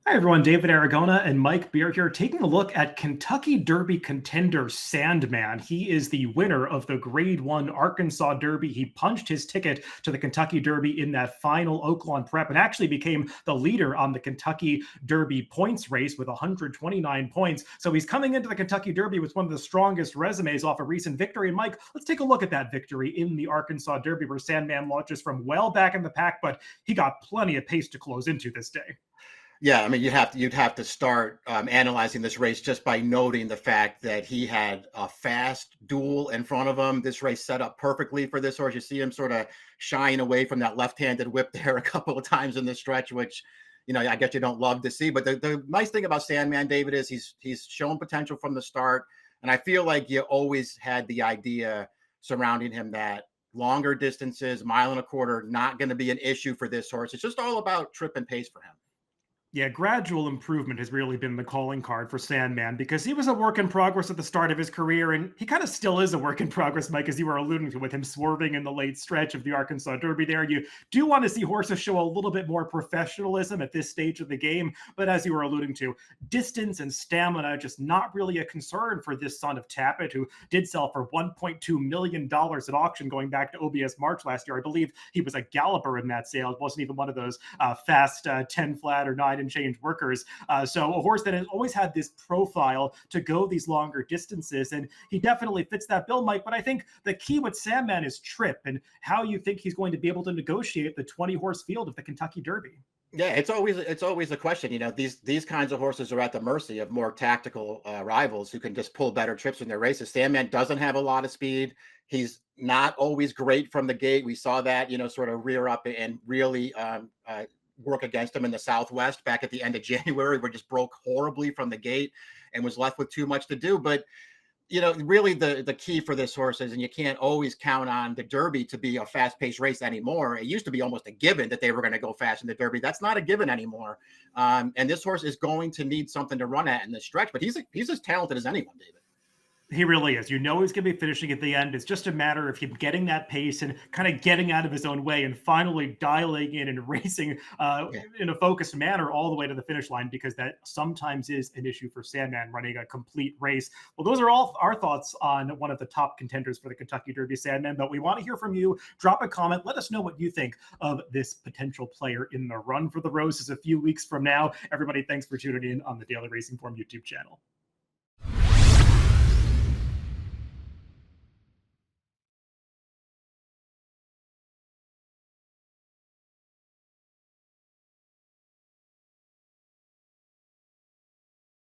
Hi, everyone. David Aragona and Mike Beer here, taking a look at Kentucky Derby contender Sandman. He is the winner of the Grade 1 Arkansas Derby. He punched his ticket to the Kentucky Derby in that final Oaklawn prep and actually became the leader on the Kentucky Derby points race with 129 points. So he's coming into the Kentucky Derby with one of the strongest resumes off a recent victory. And Mike, let's take a look at that victory in the Arkansas Derby where Sandman launches from well back in the pack, but he got plenty of pace to close into this day. Yeah, I mean, you'd have to start analyzing this race just by noting the fact that he had a fast duel in front of him. This race set up perfectly for this horse. You see him sort of shying away from that left-handed whip there a couple of times in the stretch, which, I guess you don't love to see. But the nice thing about Sandman, David, is he's shown potential from the start, and I feel like you always had the idea surrounding him that longer distances, mile and a quarter, not going to be an issue for this horse. It's just all about trip and pace for him. Yeah, gradual improvement has really been the calling card for Sandman because he was a work in progress at the start of his career, and he kind of still is a work in progress, Mike, as you were alluding to with him swerving in the late stretch of the Arkansas Derby there. You do want to see horses show a little bit more professionalism at this stage of the game, but as you were alluding to, distance and stamina just not really a concern for this son of Tapit, who did sell for $1.2 million at auction going back to OBS March last year. I believe he was a galloper in that sale. It wasn't even one of those fast 10 flat or 9 and change workers. So a horse that has always had this profile to go these longer distances, and he definitely fits that bill, Mike. But I think the key with Sandman is trip and how you think he's going to be able to negotiate the 20-horse field of the Kentucky Derby. Yeah, it's always a question. These kinds of horses are at the mercy of more tactical rivals who can just pull better trips in their races. Sandman doesn't have a lot of speed. He's not always great from the gate. We saw that, sort of rear up and really work against him in the Southwest back at the end of January, where just broke horribly from the gate and was left with too much to do. But really the key for this horse is, and you can't always count on the Derby to be a fast-paced race anymore. It used to be almost a given that they were going to go fast in the Derby. That's not a given anymore. And this horse is going to need something to run at in this stretch, but he's as talented as anyone, David. He really is. He's going to be finishing at the end. It's just a matter of him getting that pace and kind of getting out of his own way and finally dialing in and racing in a focused manner all the way to the finish line, because that sometimes is an issue for Sandman running a complete race. Well, those are all our thoughts on one of the top contenders for the Kentucky Derby, Sandman, but we want to hear from you. Drop a comment. Let us know what you think of this potential player in the run for the Roses a few weeks from now. Everybody, thanks for tuning in on the Daily Racing Form YouTube channel.